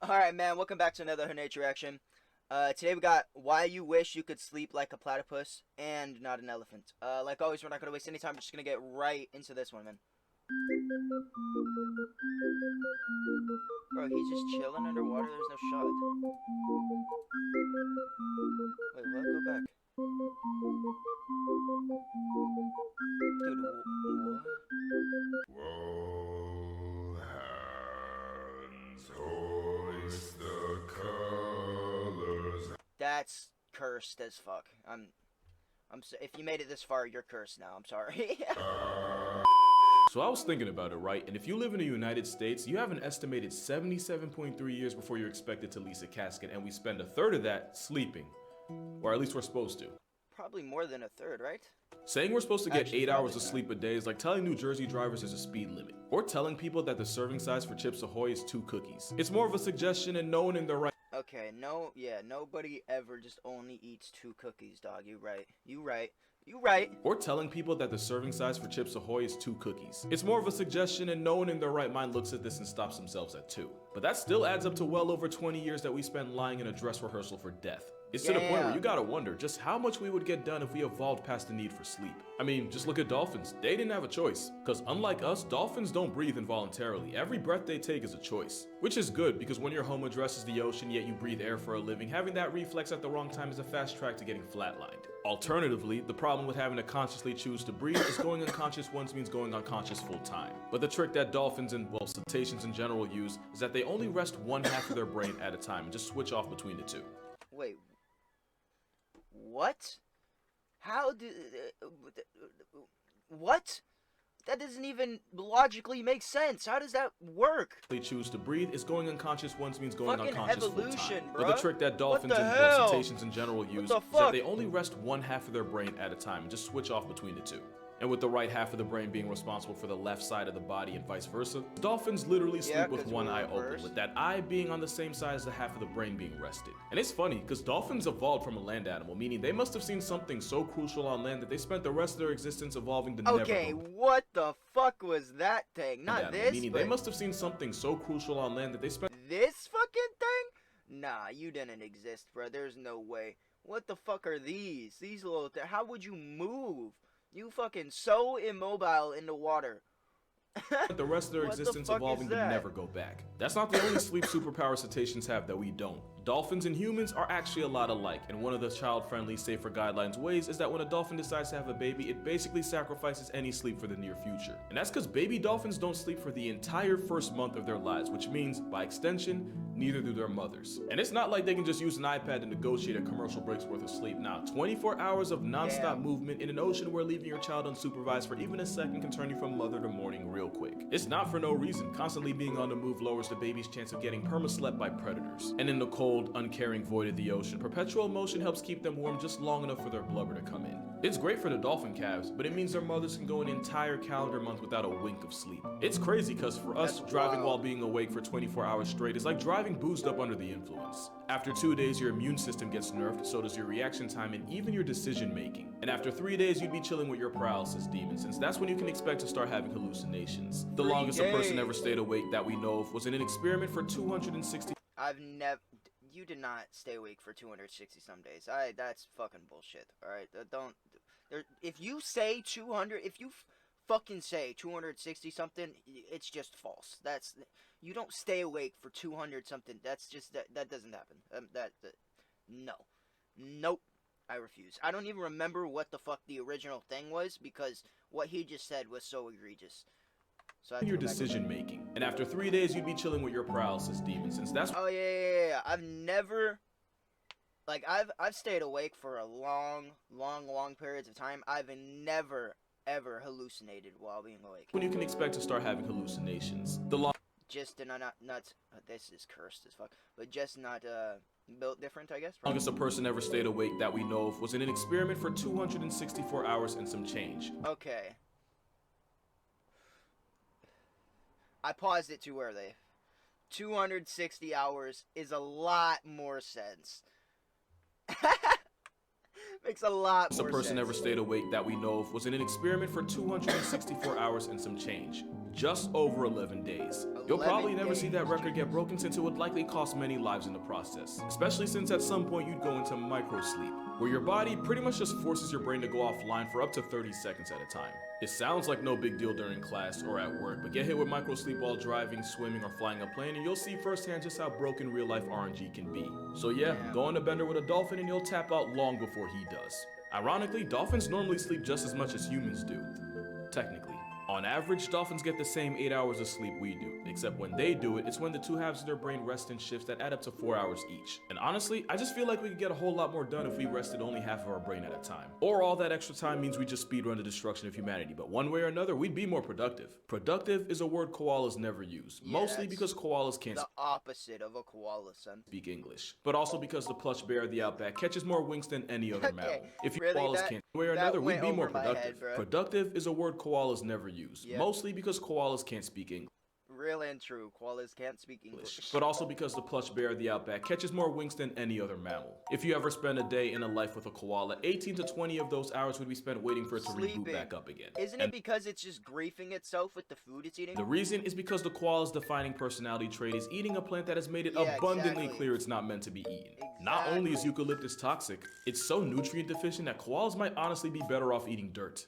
Alright, man, welcome back to another Her Nature Reaction. Today we got Why You Wish You Could Sleep Like a Platypus and Not an Elephant. Like always, we're not gonna waste any time, we're just gonna get right into this one, man. Bro, he's just chilling underwater, there's no shot. Wait, what? Go back. Dude, what? All hands hoist the colors. That's cursed as fuck. If you made it this far, you're cursed now, I'm sorry. So I was thinking about it, right? And if you live in the United States, you have an estimated 77.3 years before you're expected to lease a casket, and we spend a third of that sleeping. Or at least we're supposed to. Probably more than a third, right? Saying we're supposed to get Actually, 8 hours probably of sleep a day is like telling New Jersey drivers there's a speed limit. Or telling people that the serving size for Chips Ahoy is 2 cookies. It's more of a suggestion, and no one in their right. Okay, nobody ever just only eats 2 cookies, dog. You right. Or telling people that the serving size for Chips Ahoy is 2 cookies. It's more of a suggestion, and no one in their right mind looks at this and stops themselves at 2. But that still adds up to well over 20 years that we spend lying in a dress rehearsal for death. It's to the point where you gotta wonder just how much we would get done if we evolved past the need for sleep. I mean, just look at dolphins. They didn't have a choice. Because unlike us, dolphins don't breathe involuntarily. Every breath they take is a choice. Which is good, because when your home address is the ocean, yet you breathe air for a living, having that reflex at the wrong time is a fast track to getting flatlined. Alternatively, the problem with having to consciously choose to breathe is going unconscious once means going unconscious full time. But the trick that dolphins and, well, cetaceans in general use is that they only rest one half of their brain at a time and just switch off between the two. Wait. What? How do... what? That doesn't even logically make sense. How does that work? They choose to breathe is going unconscious once means going Fucking unconscious evolution, full time. bruh. But the trick that dolphins and, well, cetaceans in general use is that they only rest one half of their brain at a time and just switch off between the two. And with the right half of the brain being responsible for the left side of the body and vice versa, dolphins literally sleep with one eye open, with that eye being on the same side as the half of the brain being rested. And it's funny, because dolphins evolved from a land animal, meaning they must have seen something so crucial on land that they spent the rest of their existence evolving to never go. Okay, what the fuck was that thing? Not this, meaning but they must have seen something so crucial on land that they spent this fucking thing? Nah, you didn't exist, bro. There's no way. What the fuck are these? These little how would you move? You fucking so immobile in the water. the rest of their existence evolving to never go back. That's not the only sleep superpower cetaceans have that we don't. Dolphins and humans are actually a lot alike, and one of the child-friendly, safer guidelines ways is that when a dolphin decides to have a baby, it basically sacrifices any sleep for the near future. And that's because baby dolphins don't sleep for the entire first month of their lives, which means, by extension, neither do their mothers. And it's not like they can just use an iPad to negotiate a commercial break's worth of sleep. Now, 24 hours of non-stop movement in an ocean where leaving your child unsupervised for even a second can turn you from mother to morning real quick. It's not for no reason. Constantly being on the move lowers the baby's chance of getting perma-slept by predators. And in the cold, uncaring void of the ocean, perpetual motion helps keep them warm just long enough for their blubber to come in. It's great for the dolphin calves, but it means their mothers can go an entire calendar month without a wink of sleep. It's crazy because for us, driving while being awake for 24 hours straight is like driving boozed up under the influence. After 2 days, your immune system gets nerfed, so does your reaction time and even your decision making. And after 3 days, you'd be chilling with your paralysis demon, since that's when you can expect to start having hallucinations. The longest a person ever stayed awake that we know of was in an experiment for 260. You did not stay awake for 260 some days. That's fucking bullshit. All right, if you say 200, if you fucking say 260 something, it's just false. You don't stay awake for 200 something. That's just that doesn't happen. No, nope. I refuse. I don't even remember what the fuck the original thing was because what he just said was so egregious. So your decision making, and after 3 days you'd be chilling with your paralysis demon, since that's I've never, like, I've stayed awake for a long periods of time. I've never ever hallucinated while being awake. When you can expect to start having hallucinations. Just not this is cursed as fuck, but just not built different, I guess. Longest a person ever stayed awake that we know of was in an experiment for 264 hours and some change. Okay. I paused it too early. 260 hours is a lot more sense. Makes a lot more sense. A person ever stayed awake that we know of was in an experiment for 264 hours and some change. just over 11 days. You'll 11 probably never see days, that record get broken, since it would likely cost many lives in the process, especially since at some point you'd go into microsleep, where your body pretty much just forces your brain to go offline for up to 30 seconds at a time. It sounds like no big deal during class or at work, but get hit with microsleep while driving, swimming, or flying a plane and you'll see firsthand just how broken real life RNG can be. So yeah, go on a bender with a dolphin and you'll tap out long before he does. Ironically, dolphins normally sleep just as much as humans do. Technically. On average, dolphins get the same 8 hours of sleep we do, except when they do it, it's when the two halves of their brain rest in shifts that add up to 4 hours each. And honestly, I just feel like we could get a whole lot more done if we rested only half of our brain at a time. Or all that extra time means we just speedrun the destruction of humanity, but one way or another, we'd be more productive. Productive is a word koalas never use, mostly because koalas can't the opposite of a koala, son. speak English, but also because the plush bear of the outback catches more winks than any other mammal. Okay, If you really, koalas can't one way or another, we'd be more went over my head, productive. bro. Productive is a word koalas never use, Yep. mostly because koalas can't speak English. Real and true, koalas can't speak English. But also because the plush bear of the outback catches more winks than any other mammal. If you ever spend a day in a life with a koala, 18 to 20 of those hours would be spent waiting for it to Sleeping. reboot back up again. Isn't it because it's just griefing itself with the food it's eating? The reason is because the koala's defining personality trait is eating a plant that has made it Yeah, abundantly exactly. clear it's not meant to be eaten. Not only is eucalyptus toxic, it's so nutrient deficient that koalas might honestly be better off eating dirt.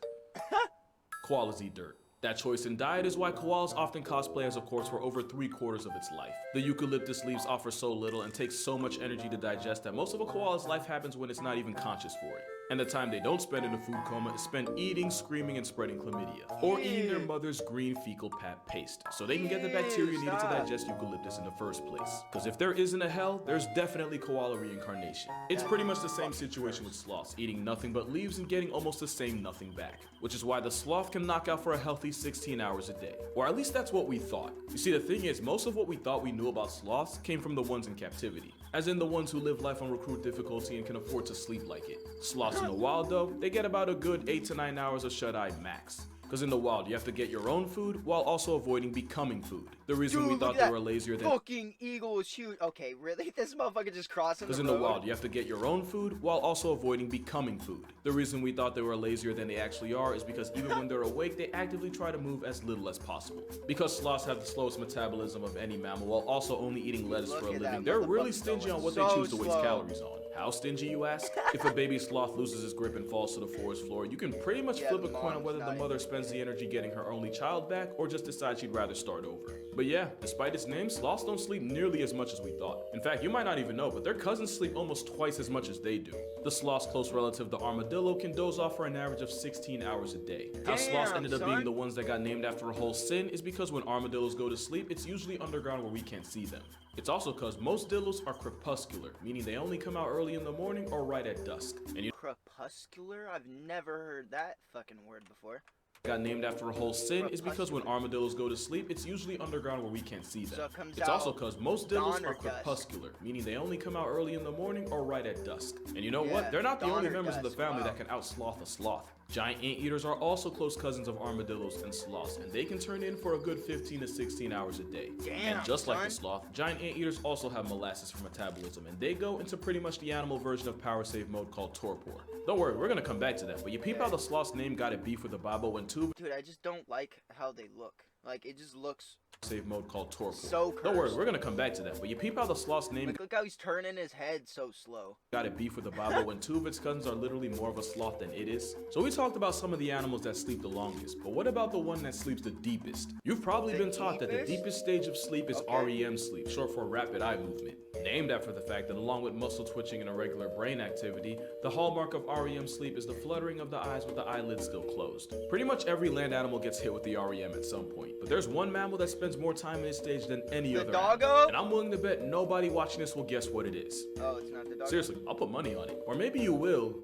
Koalas eat dirt. That choice in diet is why koalas often cosplay as a corpse for over 3/4 of its life. The eucalyptus leaves offer so little and take so much energy to digest that most of a koala's life happens when it's not even conscious for it. And the time they don't spend in a food coma is spent eating, screaming, and spreading chlamydia. Or eating their mother's green fecal pap paste, so they can get the bacteria needed to digest eucalyptus in the first place. Because if there isn't a hell, there's definitely koala reincarnation. It's pretty much the same situation with sloths, eating nothing but leaves and getting almost the same nothing back. Which is why the sloth can knock out for a healthy 16 hours a day. Or at least that's what we thought. You see, the thing is, most of what we thought we knew about sloths came from the ones in captivity. As in the ones who live life on recruit difficulty and can afford to sleep like it. Sloths in the wild though, they get about a good 8 to 9 hours of shut-eye max. Because in the wild, you have to get your own food while also avoiding becoming food. The reason we thought they were lazier than fucking eagle is huge. Okay, really? This motherfucker just crossing the road? Because in the wild, you have to get your own food while also avoiding becoming food. The reason we thought they were lazier than they actually are is because even when they're awake, they actively try to move as little as possible. Because sloths have the slowest metabolism of any mammal while also only eating lettuce for a Look at living, that they're really motherfucker stingy on what going they so choose to waste slow. calories on. How stingy, you ask? If a baby sloth loses his grip and falls to the forest floor, you can pretty much flip a the coin on mom's whether the dying. mother spends the energy getting her only child back or just decides she'd rather start over. But yeah, despite its name, sloths don't sleep nearly as much as we thought. In fact, you might not even know, but their cousins sleep almost twice as much as they do. The sloth's close relative, the armadillo, can doze off for an average of 16 hours a day. How sloths ended up being son. the ones that got named after a whole sin is because when armadillos go to sleep, it's usually underground where we can't see them. It's also because most dillos are crepuscular, meaning they only come out early in the morning or right at dusk. And you Crepuscular? I've never heard that fucking word before. got named after a whole sin is because when armadillos go to sleep, it's usually underground where we can't see them. So it comes It's also out because most dawn dillos or are dusk. crepuscular, meaning they only come out early in the morning or right at dusk. And you know Yeah, what? They're not the dawn only or members of the dusk, family wow. that can outsloth a sloth. Giant anteaters are also close cousins of armadillos and sloths, and they can turn in for a good 15 to 16 hours a day. Damn, and just like the son. sloth, giant anteaters also have molasses for metabolism, and they go into pretty much the animal version of power save mode called torpor. Don't worry, we're gonna come back to that, but you peep how the sloth's name got it beef with the Bible when two Dude, I just don't like how they look. Like, it just looks save mode called torpor. so Don't worry, cursed. we're gonna come back to that, but you peep how the sloth's name Like, look how he's turning his head so slow. got it beef with the Bible when two of its cousins are literally more of a sloth than it is. So we talked about some of the animals that sleep the longest, but what about the one that sleeps the deepest? You've probably The been taught that the deepest? deepest stage of sleep is Okay. REM sleep, short for rapid eye movement. Named after the fact that along with muscle twitching and irregular brain activity, the hallmark of REM sleep is the fluttering of the eyes with the eyelids still closed. Pretty much every land animal gets hit with the REM at some point, but there's one mammal that spends more time in this stage than any The other doggo? animal. And I'm willing to bet nobody watching this will guess what it is. Oh, it's not the dog. Seriously, I'll put money on it. Or maybe you will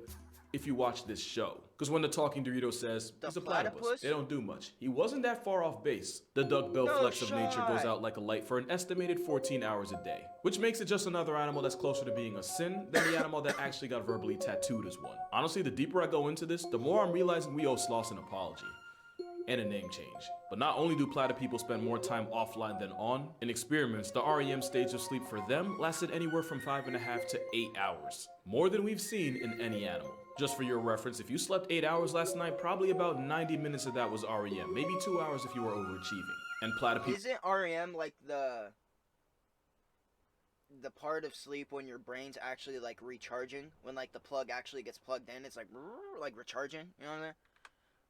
if you watch this show. Because when the talking Dorito says, The he's a platypus, platypus? they don't do much. He wasn't that far off base. The duck-billed No flex of nature goes shot. out like a light for an estimated 14 hours a day. Which makes it just another animal that's closer to being a sin than the animal that actually got verbally tattooed as one. Honestly, the deeper I go into this, the more I'm realizing we owe sloths an apology. and a name change. But not only do platypus spend more time offline than on, in experiments, the REM stage of sleep for them lasted anywhere from 5.5 to 8 hours, more than we've seen in any animal. Just for your reference, if you slept 8 hours last night, probably about 90 minutes of that was REM, maybe 2 hours if you were overachieving. And platypus Isn't REM like the part of sleep when your brain's actually like recharging, when like the plug actually gets plugged in, it's like recharging, you know what I mean?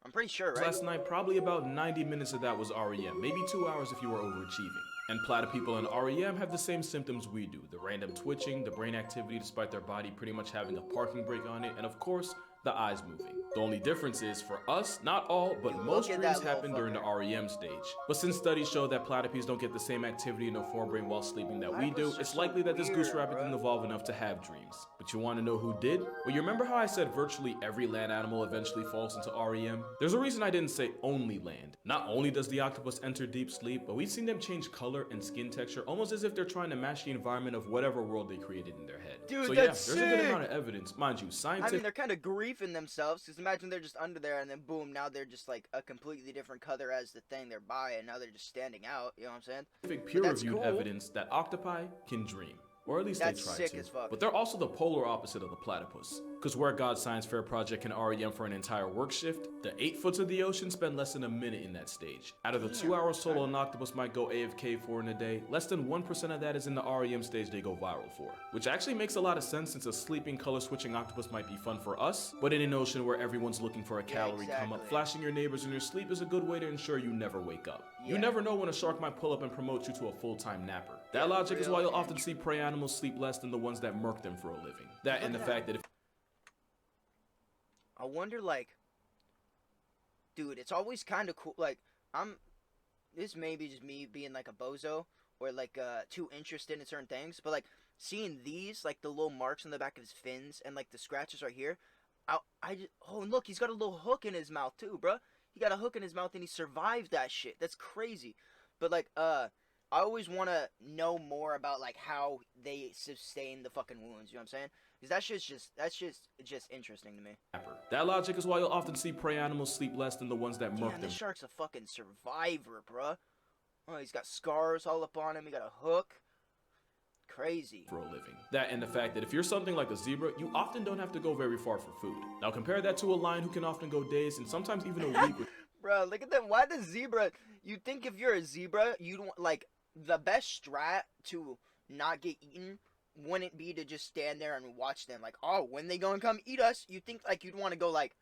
I'm pretty sure, right? last night, probably about 90 minutes of that was REM, maybe 2 hours if you were overachieving. And platypus and REM have the same symptoms we do, the random twitching, the brain activity despite their body pretty much having a parking brake on it, and of course, the eyes moving. The only difference is, for us, not all, but most dreams happen during the REM stage. But since studies show that platypus don't get the same activity in their forebrain while sleeping that we do, it's likely that this goose rabbit didn't evolve enough to have dreams. But you want to know who did? Well, you remember how I said virtually every land animal eventually falls into REM? There's a reason I didn't say only land. Not only does the octopus enter deep sleep, but we've seen them change color and skin texture almost as if they're trying to match the environment of whatever world they created in their head. Dude, so that's there's a good amount of evidence. Mind you, scientific... I mean, they're kind of griefing themselves, because imagine they're just under there, and then boom, now they're just like a completely different color as the thing they're by, and now they're just standing out, you know what I'm saying? Peer-reviewed evidence that octopi can dream. Or at least That's they try sick to. as fuck. But they're also the polar opposite of the platypus. Because where God's Science Fair project can REM for an entire work shift, the 8 foots of the ocean spend less than a minute in that stage. Out of the 2 hours total an octopus might go AFK for in a day, less than 1% of that is in the REM stage they go viral for. Which actually makes a lot of sense since a sleeping color switching octopus might be fun for us, but in an ocean where everyone's looking for a calorie come up, flashing your neighbors in your sleep is a good way to ensure you never wake up. You never know when a shark might pull up and promote you to a full-time napper. That logic is why you'll often see prey animals sleep less than the ones that murk them for a living. That and the fact that if I wonder, like, dude, it's always kind of cool. Like, this may be just me being like a bozo or like too interested in certain things, but like seeing these, like the little marks on the back of his fins and like the scratches right here, I just, oh, and look, he's got a little hook in his mouth too, bruh. He got a hook in his mouth and he survived that shit. That's crazy. But like, I always want to know more about like how they sustain the fucking wounds. You know what I'm saying? Because that's just interesting to me. That logic is why you'll often see prey animals sleep less than the ones that murk them. This shark's a fucking survivor, bruh. Oh, he's got scars all up on him. He got a hook. Crazy. For a living. That and the fact that if you're something like a zebra, you often don't have to go very far for food. Now compare that to a lion who can often go days and sometimes even a week. Bro, look at that. Why the zebra? You think if you're a zebra, you don't like the best strat to not get eaten wouldn't be to just stand there and watch them like, oh, when they gonna come eat us? You think like you'd want to go like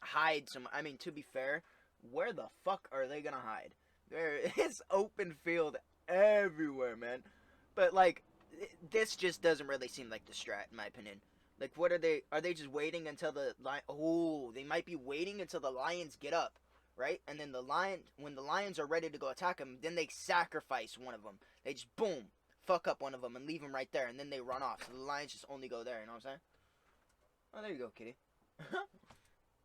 hide some. I mean, to be fair, where the fuck are they gonna hide? There is open field everywhere, man. But like, this just doesn't really seem like the strat, in my opinion. Like, what are they? Are they just waiting until the lion? Oh, they might be waiting until the lions get up, right? And then when the lions are ready to go attack them, then they sacrifice one of them. They just boom, fuck up one of them and leave them right there, and then they run off. So the lions just only go there. You know what I'm saying? Oh, there you go, kitty.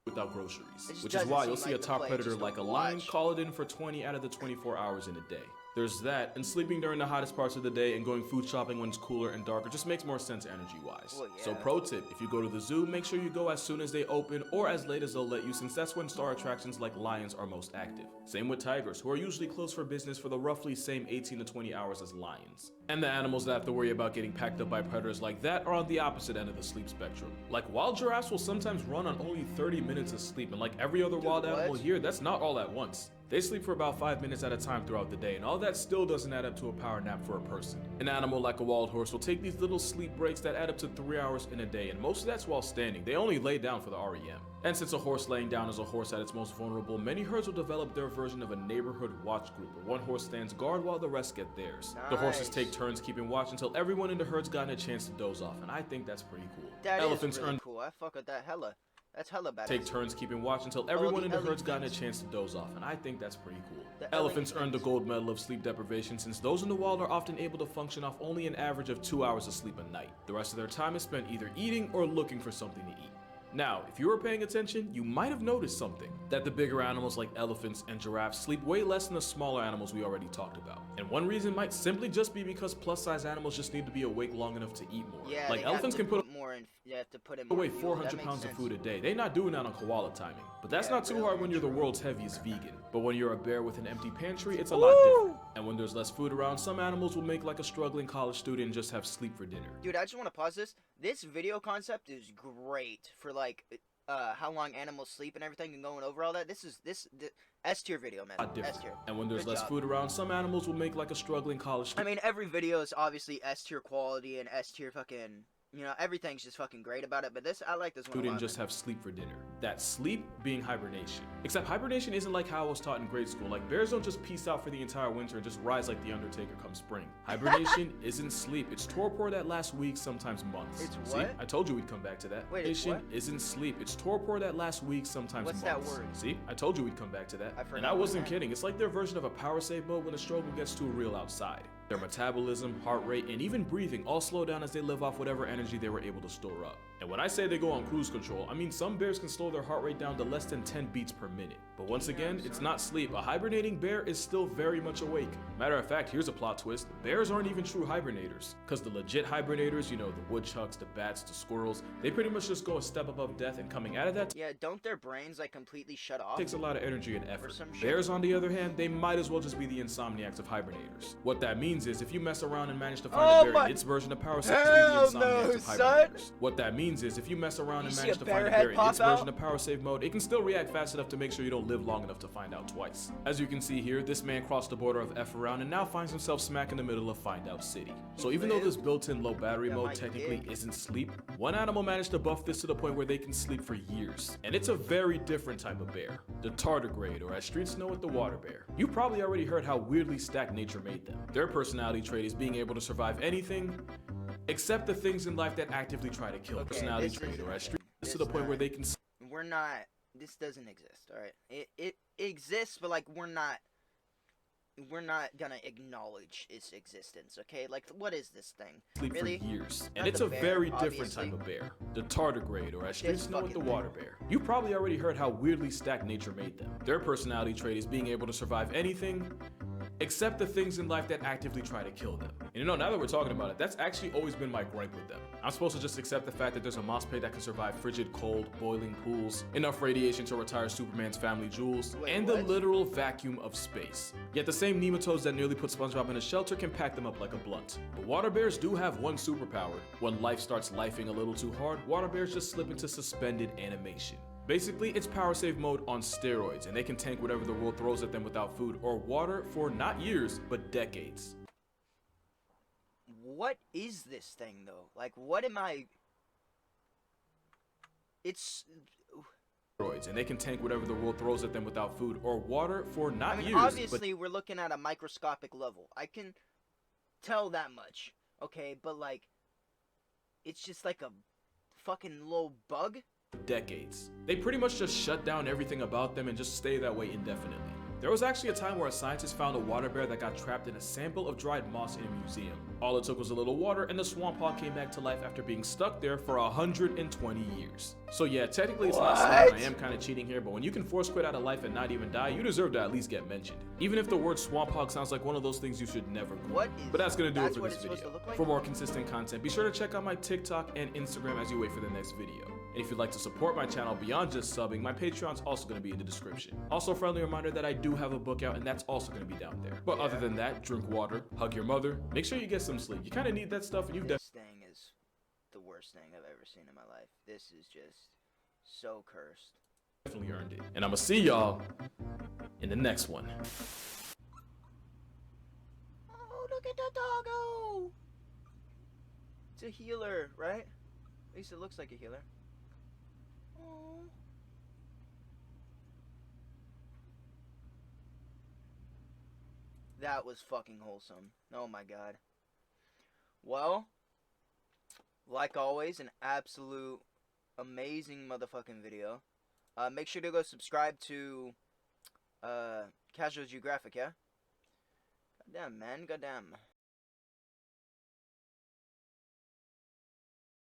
Without groceries, which is why you'll see a top predator like a lion call it in for 20 out of the 24 hours in a day. There's that, and sleeping during the hottest parts of the day and going food shopping when it's cooler and darker just makes more sense energy-wise. Well, yeah. So pro tip, if you go to the zoo, make sure you go as soon as they open or as late as they'll let you, since that's when star attractions like lions are most active. Same with tigers, who are usually closed for business for the roughly same 18 to 20 hours as lions. And the animals that have to worry about getting packed up by predators like that are on the opposite end of the sleep spectrum. Like wild giraffes will sometimes run on only 30 minutes of sleep, and like every other wild animal here, that's not all at once. They sleep for about 5 minutes at a time throughout the day, and all that still doesn't add up to a power nap for a person. An animal like a wild horse will take these little sleep breaks that add up to 3 hours in a day, and most of that's while standing. They only lay down for the REM. And since a horse laying down is a horse at its most vulnerable, many herds will develop their version of a neighborhood watch group, where one horse stands guard while the rest get theirs. Nice. The horses take turns keeping watch until everyone in the herd's gotten a chance to doze off, and I think that's pretty cool. Elephants is really cool. I fuck with that hella. That's hella badass. Take turns keeping watch until everyone in the herd's gotten a chance to doze off, and I think that's pretty cool. Elephants earned the gold medal of sleep deprivation since those in the wild are often able to function off only an average of 2 hours of sleep a night. The rest of their time is spent either eating or looking for something to eat. Now, if you were paying attention, you might have noticed something. That the bigger animals like elephants and giraffes sleep way less than the smaller animals we already talked about. And one reason might simply just be because plus-size animals just need to be awake long enough to eat more. Yeah, like elephants can put more more, and you have to put in to more weigh fuel. 400 pounds of food a day. They're not doing that on koala timing. But that's not too hard when you're the world's heaviest vegan. But when you're a bear with an empty pantry, it's a lot different. And when there's less food around, some animals will make like a struggling college student and just have sleep for dinner. Dude, I just want to pause this. This video concept is great for like how long animals sleep and everything, and going over all that. This S tier video, man. S tier. And when there's less food around, some animals will make like a struggling college student. I mean, every video is obviously S tier quality and S tier fucking, you know, everything's just fucking great about it. But this, I like this one a lot. Just have sleep for dinner. That sleep being hibernation. Except hibernation isn't like how I was taught in grade school. Like, bears don't just peace out for the entire winter and just rise like the Undertaker come spring. Hibernation isn't sleep. It's torpor that lasts weeks, sometimes months. It's See? what? I told you we'd come back to that. Wait, it's Hibernation isn't sleep. It's torpor that lasts weeks, sometimes What's months. that word? See? I told you we'd come back to that. I forgot And I wasn't kidding. It's like their version of a power save mode when the struggle gets too real outside. Their metabolism, heart rate, and even breathing all slow down as they live off whatever energy they were able to store up. And when I say they go on cruise control, I mean some bears can slow their heart rate down to less than 10 beats per minute. But once again, it's not sleep. A hibernating bear is still very much awake. Matter of fact, here's a plot twist. Bears aren't even true hibernators. Because the legit hibernators, you know, the woodchucks, the bats, the squirrels, they pretty much just go a step above death, and coming out of that Yeah, don't their brains like completely shut off? takes a lot of energy and effort. some shit. Bears, on the other hand, they might as well just be the insomniacs of hibernators. What that means is if you mess around and manage to find a bear in its version of power save, to be the insomniacs of hibernators. What that means is if you mess around and manage to find a bear in its version of power save mode, it can still react fast enough to make sure you don't live long enough to find out twice. As you can see here, this man crossed the border of F around and now finds himself smack in the middle of Find Out City. So even though this built-in low battery mode technically isn't sleep, one animal managed to buff this to the point where they can sleep for years. And it's a very different type of bear. The tardigrade, or as streets know it, the water bear. You probably already heard how weirdly stacked nature made them. Their personality trait is being able to survive anything except the things in life that actively try to kill. Personality trait, or as streets to the point where they can We're not. This doesn't exist. All right. It exists, but like we're not gonna acknowledge its existence. Okay. Like, what is this thing? sleep Really? for years. Not And it's the a bear, very different obviously. type of bear. The tardigrade, or as streets know it, the fucking water bear. You probably already heard how weirdly stacked nature made them. Their personality trait is being able to survive anything except the things in life that actively try to kill them. And you know, now that we're talking about it, that's actually always been my gripe with them. I'm supposed to just accept the fact that there's a moss pit that can survive frigid cold, boiling pools, enough radiation to retire Superman's family jewels, Wait, and what? the literal vacuum of space. Yet the same nematodes that nearly put SpongeBob in a shelter can pack them up like a blunt. But water bears do have one superpower. When life starts lifing a little too hard, water bears just slip into suspended animation. Basically, it's power save mode on steroids, and they can tank whatever the world throws at them without food or water for not years, but decades. What is this thing though? Like, what am I? It's. Steroids, and they can tank whatever the world throws at them without food or water for not I mean, years, obviously, we're looking at a microscopic level. I can tell that much. Okay, but like, it's just like a fucking little bug. decades. They pretty much just shut down everything about them and just stay that way indefinitely. There was actually a time where a scientist found a water bear that got trapped in a sample of dried moss in a museum. All it took was a little water and the swamp hog came back to life after being stuck there for 120 years. So yeah, technically it's not sleep, I am kind of cheating here, but when you can force quit out of life and not even die, you deserve to at least get mentioned. Even if the word swamp hog sounds like one of those things you should never Google. But that's gonna do it for this video. For more consistent content, be sure to check out my TikTok and Instagram as you wait for the next video. And if you'd like to support my channel beyond just subbing, my Patreon's also going to be in the description. Also, a friendly reminder that I do have a book out, and that's also going to be down there. But other than that, drink water, hug your mother, make sure you get some sleep. You kind of need that stuff, and you've This thing is the worst thing I've ever seen in my life. This is just so cursed. definitely earned it. And I'm going to see y'all in the next one. Oh, look at the doggo! It's a healer, right? At least it looks like a healer. Oh. That was fucking wholesome. Oh my god. Well, like always, an absolute amazing motherfucking video. Make sure to go subscribe to Casual Geographic, yeah? Goddamn, man. Goddamn.